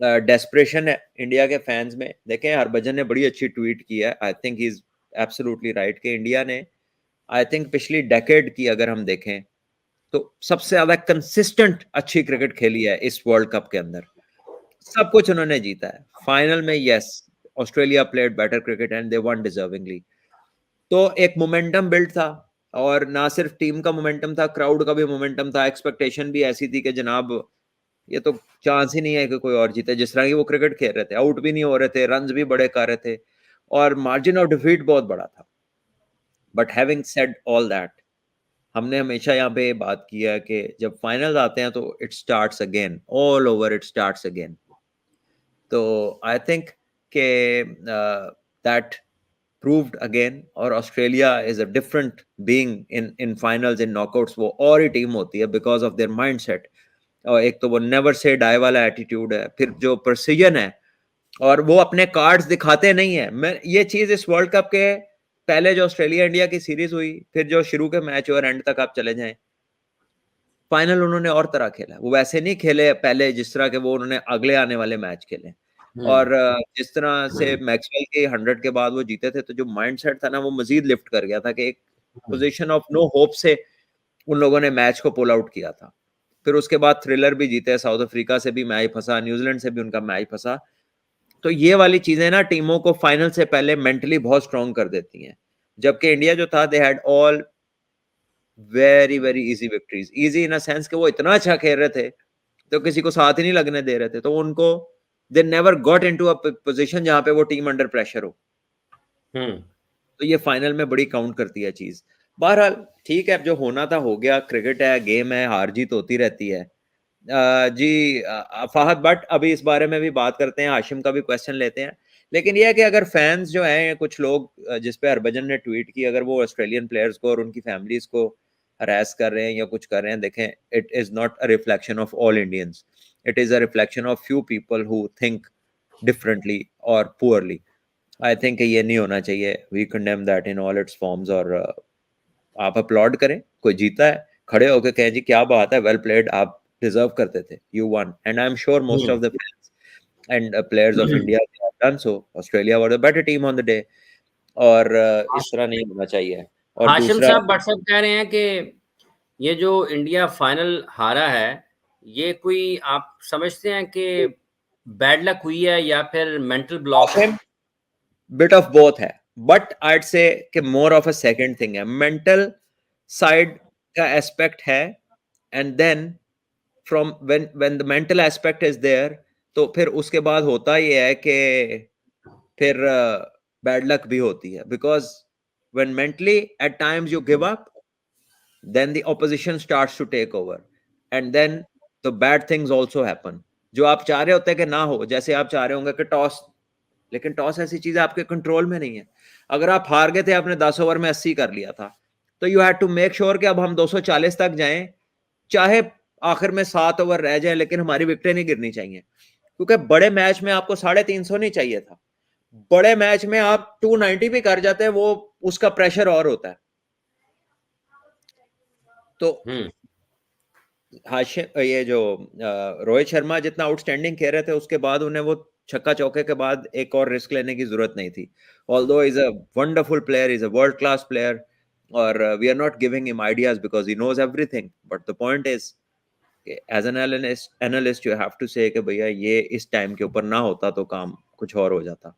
Desperation है India के fans में। देखें हरभजन ने बड़ी अच्छी ट्वीट की है, I think he is absolutely right कि इंडिया ने आई थिंक पिछली डेकेड की अगर हम देखें तो सबसे ज्यादा कंसिस्टेंट अच्छी क्रिकेट खेली है इस वर्ल्ड कप के अंदर। सब कुछ उन्होंने जीता है। फाइनल में yes Australia played better cricket and they one deservingly. तो एक मोमेंटम बिल्ड था, और ना सिर्फ टीम का मोमेंटम था, क्राउड का भी मोमेंटम था। एक्सपेक्टेशन भी ऐसी थी कि जनाब ये तो चांस ही नहीं है कि कोई और जीते। जिस तरह की वो क्रिकेट खेल रहे थे, आउट भी नहीं हो रहे थे, रन्स भी बड़े कर रहे थे, और मार्जिन ऑफ डिफीट बहुत बड़ा था। But having said all that, हमने हमेशा यहाँ पे बात की है कि जब फाइनल आते हैं तो it starts again, all over it starts again. तो आई थिंक के दैट proved again, और Australia is a different being in finals, in knockouts. वो और ही टीम होती है बिकॉज ऑफ देयर माइंडसेट। और एक तो वो नेवर से डाई वाला एटीट्यूड है, फिर जो प्रिसीजन है, और वो अपने कार्ड्स दिखाते नहीं है। मैं ये चीज इस वर्ल्ड कप के पहले जो ऑस्ट्रेलिया इंडिया की सीरीज हुई, फिर जो शुरू के मैच और एंड तक आप चले जाएं, फाइनल उन्होंने और तरह खेला। वो वैसे नहीं खेले पहले जिस तरह के वो उन्होंने अगले आने वाले मैच खेले। और जिस तरह से मैक्सवेल के 100 के बाद वो जीते थे, तो जो माइंडसेट था ना वो मजीद लिफ्ट कर गया था कि एक पोजीशन ऑफ नो होप से उन लोगों ने मैच को पुल आउट किया था। फिर उसके बाद थ्रिलर भी जीते, साउथ अफ्रीका से भी मैच फंसा, न्यूजीलैंड से भी उनका मैच फंसा। तो ये वाली चीजें ना टीमों को फाइनल से पहले मेंटली बहुत स्ट्रांग कर देती हैं। जबकि इंडिया जो था, they had all very very easy victories. Easy in a sense कि वो इतना अच्छा खेल रहे थे तो किसी को साथ ही नहीं लगने दे रहे थे, तो उनको they never got into a position जहां पे वो टीम अंडर प्रेशर हो। तो ये फाइनल में बड़ी काउंट करती है चीज। बहरहाल ठीक है, जो होना था हो गया, क्रिकेट है, गेम है, हार जीत होती रहती है। जी फाहद बट अभी इस बारे में भी बात करते हैं, हाशिम का भी क्वेश्चन लेते हैं। लेकिन यह है कि अगर फैंस जो हैं कुछ लोग, जिस पे हरभजन ने ट्वीट की, अगर वो ऑस्ट्रेलियन प्लेयर्स को और उनकी फैमिलीज को हरास कर रहे हैं या कुछ कर रहे हैं, देखें it is not a reflection of all Indians, it is a reflection of few people who think differently और पुअरली। आई थिंक ये नहीं होना चाहिए। We condemn that in all its forms. और आप अपलॉड करें, कोई जीता है खड़े होकर कहें जी क्या बात है, वेल प्लेड, आप डिजर्व करते थे, you one. And I am sure most of the fans and players of India have done so. Australia were the better team on the day. और इस तरह नहीं होना चाहिए। और हाशिम दूसरा, साहब भट्ट साहब कह रहे हैं कि ये जो इंडिया फाइनल हारा है, ये कोई आप समझते हैं कि बैड लक हुई है या फिर मेंटल ब्लॉक है? बिट ऑफ बोथ है, बट आईड से कि more of a second thing है। मेंटल साइड का एस्पेक्ट है, and then from when the mental aspect is there, तो फिर उसके बाद होता ये है कि फिर बैड लक भी होती है। Because when mentally at times you give up, then the opposition starts to take over, and then the bad things also happen। जो आप चाह रहे होते हैं कि ना हो, जैसे आप चाह रहे होंगे कि टॉस, लेकिन टॉस ऐसी चीज आपके कंट्रोल में नहीं है। अगर आप हार गए थे, आपने 10 ओवर में 80 कर लिया था, तो you had to make sure कि अब हम 240 तक जाएं, चाहे आखिर में 7 ओवर रह जाए, लेकिन हमारी विकेटें नहीं गिरनी चाहिए। क्योंकि बड़े मैच में आपको 350 नहीं चाहिए था, बड़े मैच में आप 290 भी कर जाते हैं, वो उसका प्रेशर और होता है। तो हाशिम, ये जो रोहित शर्मा जितना आउटस्टैंडिंग खेल रहे थे, उसके बाद उन्हें वो छक्का चौके के बाद एक और रिस्क लेने की जरूरत नहीं थी। Although is a wonderful player, is a world class player, और we are not giving him ideas because he knows everything. But the point is as an analyst you have to say कि भैया ये इस time के ऊपर ना होता तो काम कुछ और हो जाता।